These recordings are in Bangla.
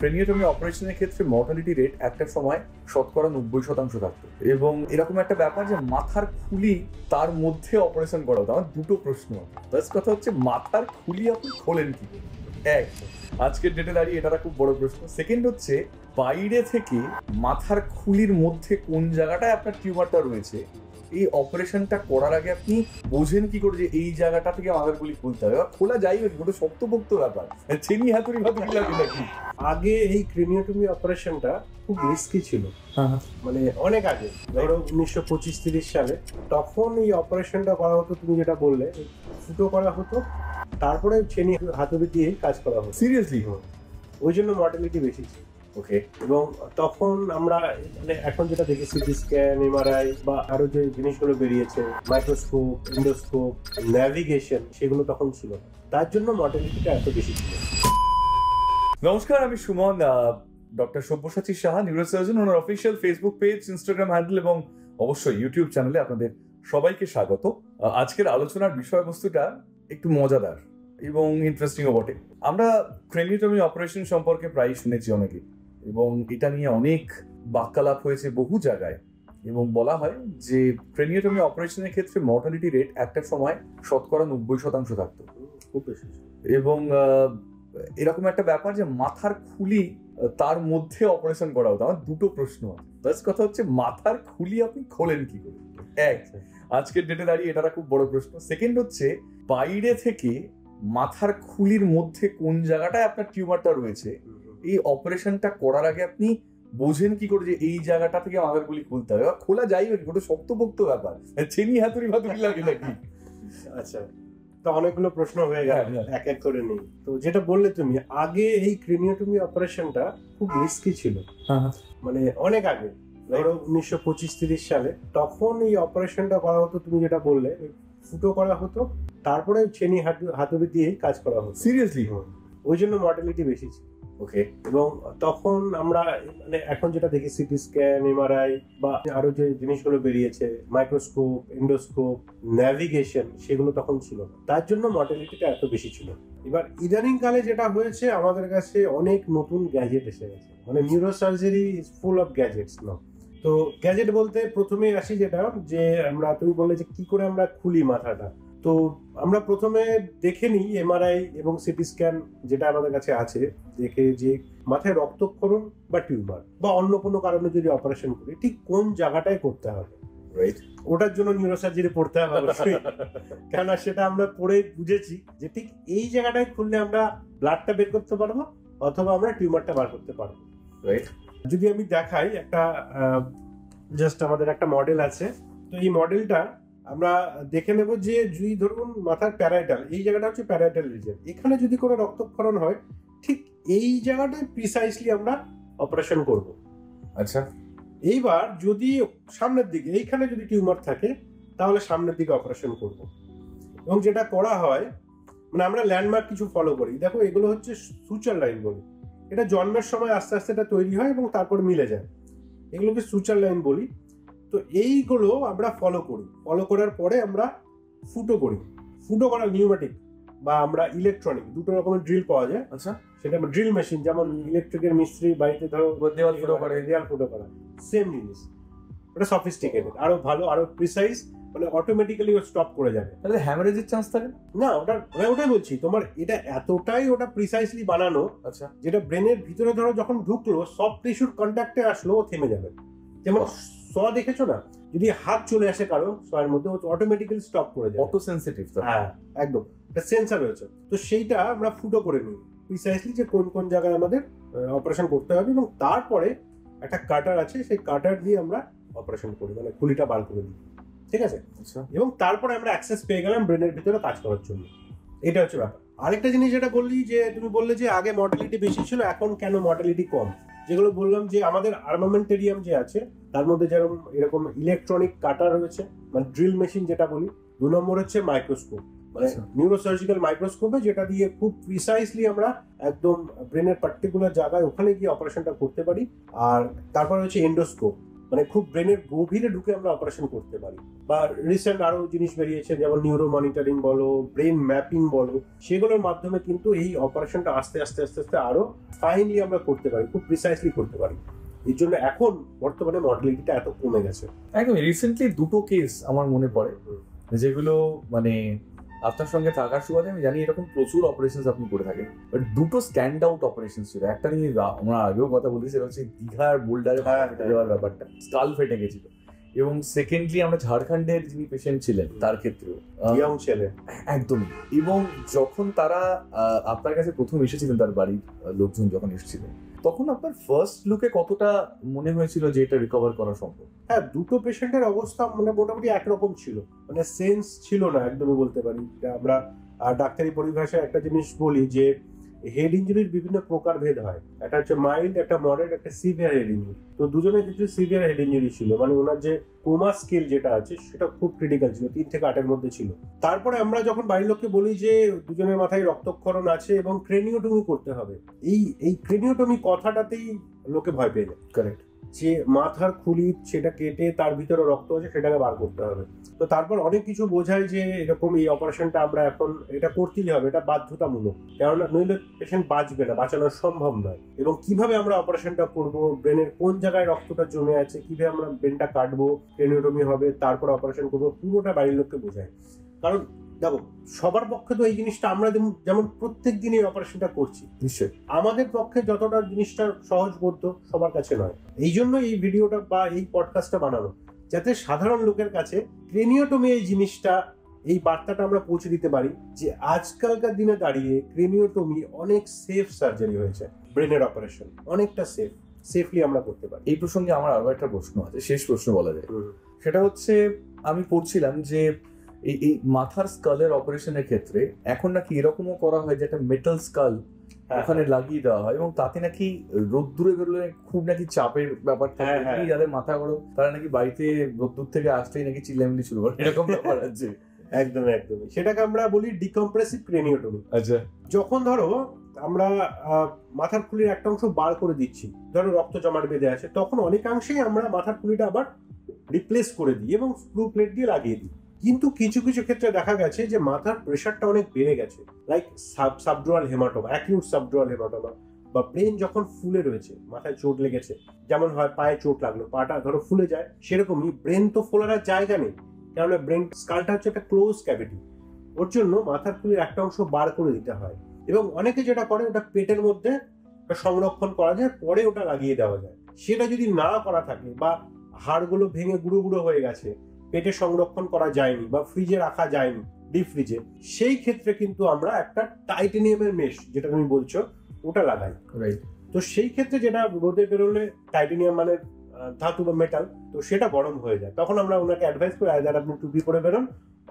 ক্রেনিওটমি অপারেশনের ক্ষেত্রে মর্টালিটি রেট একটা সময় 90% থাকতো, এবং এরকম একটা ব্যাপার যে মাথার খুলি তার মধ্যে অপারেশন করা হতো। আমার দুটো প্রশ্ন। ফার্স্ট কথা হচ্ছে, মাথার খুলি আপনি খোলেন কি করে? এক, আজকের ডেটে দাঁড়িয়ে এটা খুব বড় প্রশ্ন। সেকেন্ড হচ্ছে, বাইরে থেকে মাথার খুলির মধ্যে কোন জায়গাটায় আপনার টিউমারটা রয়েছে, এই অপারেশনটা করার আগে আপনি বোঝেন কি করে যে এই জায়গাটা থেকে মাথার খুলি খুলতে হবে? খোলা যাই হোক, ওটা শক্তপোক্ত ব্যাপার, চেনি হাতুড়ি ফাতুড়ি লাগে নাকি? আগে এই ক্রেনিওটমি অপারেশনটা খুব রিস্কি ছিল, মানে অনেক আগে, ধরো 1925-30 সালে তখন এই অপারেশনটা করা হতো। তুমি যেটা বললে, ফুটো করা হতো, তারপরে চেনি হাতুড়ি দিয়ে কাজ করা হতো। সিরিয়াসলি? ওই জন্য মর্টালিটি বেশি ছিল। ওকে। এবং তখন আমরা মানে এখন যেটা দেখি সিটি স্ক্যান, এমআরআই বা আরো যে জিনিসগুলো বেরিয়েছে, মাইক্রোস্কোপ, এন্ডোস্কোপ, ন্যাভিগেশন, সেগুলো তখন ছিল না। তার জন্য মর্টালিটিটা এত বেশি ছিল। নমস্কার, আমি সুমন, ডক্টর সব্যসাচী সাহা, নিউরোসার্জন। ওনার official Facebook page, Instagram handle এবং অবশ্যই ইউটিউব চ্যানেলে আপনাদের সবাইকে স্বাগত। আজকের আলোচনার বিষয়বস্তুটা একটু মজাদার এবং ইন্টারেস্টিংও বটে। আমরা ক্রেনিওটমি অপারেশন সম্পর্কে প্রায় শুনেছি অনেকে, এবং এটা নিয়ে অনেক বাক্যালাপ হয়েছে বহু জায়গায়, এবং বলা হয় যে ক্রেনিওটমি অপারেশনের ক্ষেত্রে মর্টালিটি রেট একটা সময় 90% থাকতো, খুব বেশি। এবং এরকম একটা ব্যাপার যে মাথার খুলি তার মধ্যে অপারেশন করা হতো। আমার দুটো প্রশ্ন। ফার্স্ট কথা হচ্ছে, মাথার খুলি আপনি খোলেন কি করে? এক, আজকের ডেটে দাঁড়িয়ে এটা খুব বড় প্রশ্ন। সেকেন্ড হচ্ছে, বাইরে থেকে মাথার খুলির মধ্যে কোন জায়গাটায় আপনার টিউমারটা রয়েছে, এই অপারেশনটা করার আগে আপনি বোঝেন কি করে যে এই জায়গাটা থেকে মাথার খুলি খুলতে হবে? খোলা যাই হোক, ওটা শক্তপোক্ত ব্যাপার, চেনি হাতুড়ি ফাতুড়ি লাগে নাকি? আচ্ছা, তো অনেকগুলো প্রশ্ন হয়ে গেল, এক এক করে নেই। তো যেটা বললে তুমি, আগে এই ক্রেনিওটমি অপারেশনটা খুব রিস্কি ছিল, মানে অনেক আগে, ধরো 1925-30 সালে তখন এই অপারেশনটা করা হতো। তুমি যেটা বললে, ফুটো করা হতো, তারপরে চেনি হাতুড়ি দিয়ে কাজ করা হতো। সিরিয়াসলি? ওই জন্য মর্টালিটি বেশি ছিল। ওকে। এবং তখন আমরা মানে এখন যেটা দেখি সিটি স্ক্যান, এমআরআই বা আরো যে জিনিসগুলো বেরিয়েছে, মাইক্রোস্কোপ, এন্ডোস্কোপ, ন্যাভিগেশন, সেগুলো তখন ছিল না। তার জন্য মর্টালিটিটা এত বেশি ছিল। এবার ইদানিং কালে যেটা হয়েছে, আমাদের কাছে অনেক নতুন গ্যাজেট এসে গেছে, মানে neurosurgery is full of gadgets now. তো গ্যাজেট বলতে প্রথমেই আসি যেটা, যে তুমি বললে যে কি করে আমরা খুলি মাথাটা। তো আমরা প্রথমে দেখে নিই এমআরআই এবং সিটি স্ক্যান যেটা আমাদের কাছে আছে, দেখে যে মাথায় রক্তক্ষরণ বা টিউমার বা অন্য কোনো কারণে যদি অপারেশন করি, ঠিক কোন জায়গাটায় করতে হবে। রাইট, ওটার জন্য নিউরোসার্জারি পড়তে হবে অবশ্যই, কেননা সেটা আমরা পড়ে বুঝেছি যে ঠিক এই জায়গাটায় খুললে আমরা ব্লাডটা বের করতে পারবো, অথবা আমরা টিউমারটা বার করতে পারবো। রাইট, যদি আমি দেখাই একটা, জাস্ট আমাদের একটা মডেল আছে। তো এই মডেলটা আমরা দেখে নেব যে, যদি ধরুন মাথার প্যারাইটাল, এই জায়গাটা হচ্ছে প্যারাইটাল রিজন, এখানে যদি কোনো রক্তক্ষরণ হয়, ঠিক এই জায়গাটায় প্রিসাইসলি আমরা অপারেশন করব। আচ্ছা, এইবার যদি সামনের দিকে এইখানে যদি টিউমার থাকে, তাহলে সামনের দিকে অপারেশন করব। এবং যেটা করা হয়, মানে আমরা ল্যান্ডমার্ক কিছু ফলো করি। দেখো, এগুলো হচ্ছে সুচার লাইন বলি। এটা জন্মের সময় আস্তে আস্তে এটা তৈরি হয় এবং তারপর মিলে যায়, এগুলোকে সুচার লাইন বলি। তো এইগুলো আমরা ফলো করি, ফলো করার পরে আমরা ফুটো করি। ফুটো করা নিউমেটিক বা আমরা ইলেকট্রনিক, দুটো রকমের ড্রিল পাওয়া যায়। আচ্ছা, সেটা ড্রিল মেশিন, যেমন ইলেকট্রিকের মিস্ত্রি বাড়িতে ধরো দেওয়াল ফুটো করে, দেওয়াল ফুটো করা, সেম জিনিস। ওটা সফিস্টিকেটেড, আরো ভালো, আরো প্রিসাইজ, মানে অটোমেটিক্যালি ও স্টপ করে যাবে। তাহলে হ্যামারেজের চান্স থাকে না? ওটাই বলছি, তোমার এটা এতটাই ওটা প্রিসাইজলি বানানো, আচ্ছা, যেটা ব্রেনের ভিতরে ধরো যখন ঢুকলো, সব টিস্যুর কন্ট্যাক্টে আসলো, ও থেমে যাবে। যেমন স দেখেছো না, যদি হাত চলে আসে কারো সয়ের মধ্যে, ও অটোমেটিক্যালি স্টপ করে যায়। অটো সেনসিটিভ তো। হ্যাঁ, একদম, এটা সেন্সর রয়েছে। তো সেইটা আমরা ফুটো করে নিই প্রিসাইজলি, যে কোন কোন জায়গায় আমাদের অপারেশন করতে হবে, এবং তারপরে একটা কাটার আছে, সেই কাটার দিয়ে আমরা অপারেশন করি, মানে খুলিটা বার করে দিই। ঠিক আছে? এবং তারপরে আমরা অ্যাক্সেস পেয়ে গেলাম ব্রেনের ভিতরে কাজ করার জন্য। এটা হচ্ছে ব্যাপার। আরেকটা জিনিস যেটা বললি, যে তুমি বললে যে আগে মর্টালিটি বেশি ছিল, এখন কেন মর্টালিটি কম। যেগুলো বললাম, যে আমাদের আর্মামেন্টেরিয়াম যে আছে, তার মধ্যে যেরকম এরকম ইলেকট্রনিক কাটার রয়েছে, মানে ড্রিল মেশিন যেটা বলি। 2 নম্বর হচ্ছে মাইক্রোস্কোপ, মানে নিউরোসার্জিক্যাল মাইক্রোস্কোপে, যেটা দিয়ে খুব প্রিসাইসলি আমরা একদম ব্রেনের পার্টিকুলার জায়গায় ওখানে গিয়ে অপারেশনটা করতে পারি। আর তারপর হচ্ছে এন্ডোস্কোপ, মানে খুব ব্রেনের গভীরে ঢুকে আমরা অপারেশন করতে পারি। বা রিসেন্ট আরো জিনিস বেরিয়েছে, যেমন নিউরো মনিটরিং বলো, ব্রেন ম্যাপিং বলো, সেগুলোর মাধ্যমে কিন্তু এই অপারেশনটা আস্তে আস্তে আস্তে আস্তে আরো ফাইনলি আমরা করতে পারি, খুব প্রিসাইসলি করতে পারি। এর জন্য এখন বর্তমানে মর্টালিটিটা এত কমে গেছে। একদম রিসেন্টলি দুটো কেস আমার মনে পড়ে, যেগুলো মানে আপনার সঙ্গে থাকার সুবাদে আমি জানি এরকম প্রচুর অপারেশন আপনি করে থাকেন, বাট দুটো স্ট্যান্ড আউট অপারেশন ছিল। একটা নিয়ে আমরা আগেও কথা বলেছি, সেটা হচ্ছে দীঘার বোল্ডারে ফেটে যাওয়ার ব্যাপারটা, স্কাল ফেটে গেছিল। এবং সেকেন্ডলি আমরা ঝাড়খণ্ডের যিনি পেশেন্ট ছিলেন তার ক্ষেত্রেও ইয়ং ছেলে একদমই। এবং যখন তারা আপনার কাছে প্রথম এসেছিলেন, তার বাড়ির লোকজন যখন এসেছিলেন, তখন আপনার ফার্স্ট লুকে কতটা মনে হয়েছিল যে এটা রিকভার করা সম্ভব? হ্যাঁ, দুটো পেশেন্টের অবস্থা মানে মোটামুটি একরকম ছিল, মানে সেন্স ছিল না একদমই বলতে পারি। আমরা ডাক্তারি পরিভাষায় একটা জিনিস বলি যে হেড ইঞ্জুরির বিভিন্ন প্রকার ভেদ হয়, একটা হচ্ছে মাইল্ড, একটা মডারেট, একটা সিভিয়ার হেড ইঞ্জুরি। তো দুজনের কিছু সিভিয়ার হেড ইঞ্জুরি ছিল, মানে ওনার যে কোমা স্কেল যেটা আছে সেটা খুব ক্রিটিক্যাল ছিল, 3 থেকে 8-এর মধ্যে ছিল। তারপরে আমরা যখন বাড়ির লোককে বলি যে দুজনের মাথায় রক্তক্ষরণ আছে এবং ক্রেনিওটমি করতে হবে, এই ক্রেনিওটমি কথাটাতেই লোকে ভয় পেয়ে যায়। কারেক্ট, যে মাথার খুলি সেটা কেটে তার ভিতরে রক্ত আছে সেটাকে বার করতে হবে। তো তারপর অনেক কিছু বোঝায় যে এরকম এই অপারেশনটা আমরা এখন এটা করতেই হবে, এটা বাধ্যতামূলক, কেননা নইলে পেশেন্ট বাঁচবে না, বাঁচানো সম্ভব নয়। এবং কিভাবে আমরা অপারেশনটা করব, ব্রেনের কোন জায়গায় রক্তটা জমে আছে, কিভাবে আমরা ব্রেনটা কাটবো, ক্রেনিওটমি হবে, তারপর অপারেশন করবো, পুরোটা বাড়ির লোককে বোঝায়। কারণ দেখো, সবার পক্ষে তো এই জিনিসটা আমরা যেমন প্রত্যেক দিন এই অপারেশনটা করছি, নিশ্চয়ই আমাদের পক্ষে যতটা জিনিসটা সহজবোধ্য সবার কাছে নয়। এই জন্য এই ভিডিওটা বা এই পডকাস্টটা বানানো, যাতে সাধারণ লোকের কাছে ক্রেনিওটমি এই জিনিসটা, এই বার্তাটা আমরা পৌঁছে দিতে পারি যে আজকালকার দিনে দাঁড়িয়ে ক্রেনিওটমি অনেক সেফ সার্জারি হয়েছে, ব্রেনের অপারেশন অনেকটা সেফলি আমরা করতে পারি। এই প্রসঙ্গে আমার আরো একটা প্রশ্ন আছে, শেষ প্রশ্ন বলা যায়। সেটা হচ্ছে, আমি পড়ছিলাম যে এই মাথার স্কালের অপারেশনের ক্ষেত্রে এখন নাকি এরকমও করা হয় যে একটা মেটাল স্কাল ওখানে লাগিয়ে দেওয়া হয়, এবং তাতে নাকি রোদ্দুরে বেরোলে খুব নাকি চাপের ব্যাপার থাকে, যাদের মাথা গরম তারা নাকি বাড়িতে রোদ্দুর থেকে আসতেই নাকি চিল্লামিল্লি শুরু করে, এরকম ব্যাপার আছে। একদমই সেটাকে আমরা বলি ডিকম্প্রেসিভ ক্রেনিওটমি। আচ্ছা, যখন ধরো আমরা মাথার খুলির একটা অংশ বার করে দিচ্ছি, ধরো রক্ত জমাট বেঁধে আছে, তখন অনেকাংশেই আমরা মাথার খুলিটা আবার রিপ্লেস করে দিই এবং স্ক্রু প্লেট দিয়ে লাগিয়ে দিই। কিন্তু কিছু কিছু ক্ষেত্রে দেখা গেছে যে মাথার প্রেশারটা অনেক বেড়ে গেছে, like subdural haematoma, acute subdural haematoma, বা ব্রেন যখন ফুলে রয়েছে, মাথায় চোট লেগেছে, যেমন হয় পায়ে চোট লাগলো, পাটা ধরো ফুলে যায়, সেরকমই ব্রেন তো ফোলার জায়গা নেই, কারণ ব্রেন স্কালটা হচ্ছে একটা ক্লোজ ক্যাভিটি, ওর জন্য মাথার খুলির একটা অংশ বার করে দিতে হয়। এবং অনেকে যেটা করে, ওটা পেটের মধ্যে সংরক্ষণ করা যায়, পরে ওটা লাগিয়ে দেওয়া যায়। সেটা যদি না করা থাকে বা হাড়গুলো ভেঙে গুঁড়ো গুঁড়ো হয়ে গেছে, পেটে সংরক্ষণ করা যায়নি বা ফ্রিজে রাখা যায়নি, ডিপ ফ্রিজে, সেই ক্ষেত্রে কিন্তু আমরা একটা টাইটেনিয়ামের মেশ, যেটা তুমি বলছো, ওটা লাগাই। তো সেই ক্ষেত্রে যেটা রোদে বেরোলে টাইটেনিয়াম মানে ধাতু বা মেটাল, তো সেটা গরম হয়ে যায়, তখন আমরা ওনাকে অ্যাডভাইস করি আইদার আপনি টুপি পরে বেরোন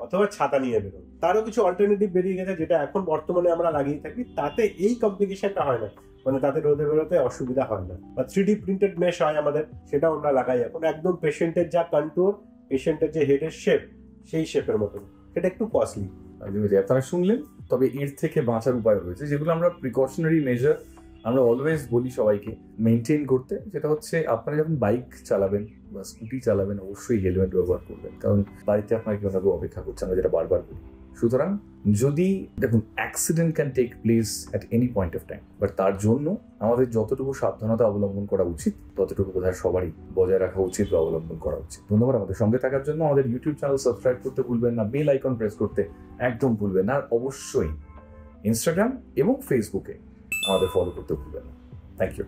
অথবা ছাতা নিয়ে বেরোন। তারও কিছু অল্টারনেটিভ বেরিয়ে গেছে যেটা এখন বর্তমানে আমরা লাগিয়ে থাকি, তাতে এই কমপ্লিকেশনটা হয় না, মানে তাতে রোদে বেরোতে অসুবিধা হয় না। বা 3D প্রিন্টেড মেশ হয় আমাদের, সেটাও আমরা লাগাই এখন, একদম পেশেন্টের যা কন্ট্যুর, পেশেন্টের যে হেডের শেপ, সেই শেপের মতন। সেটা একটু কস্টলি, আপনারা শুনলেন। তবে এর থেকে বাঁচার উপায় রয়েছে, যেগুলো আমরা প্রিকশনারি মেজার আমরা অলওয়েজ বলি সবাইকে মেনটেন করতে। সেটা হচ্ছে, আপনারা যখন বাইক চালাবেন বা স্কুটি চালাবেন, অবশ্যই হেলমেট ব্যবহার করবেন, কারণ বাড়িতে আপনার কেউ অপেক্ষা করছে, আমরা যেটা বারবার বলি। সুতরাং যদি দেখুন, accident can take place at any point of time, but তার জন্য আমাদের যতটুকু সাবধানতা অবলম্বন করা উচিত, ততটুকু বোধহয় সবারই বজায় রাখা উচিত বা অবলম্বন করা উচিত। ধন্যবাদ আমাদের সঙ্গে থাকার জন্য। আমাদের ইউটিউব চ্যানেল সাবস্ক্রাইব করতে ভুলবেন না, বেল আইকন প্রেস করতে একদম ভুলবেন না, আর অবশ্যই ইনস্টাগ্রাম এবং ফেসবুকে আমাদের ফলো করতে ভুলবেন না। Thank you.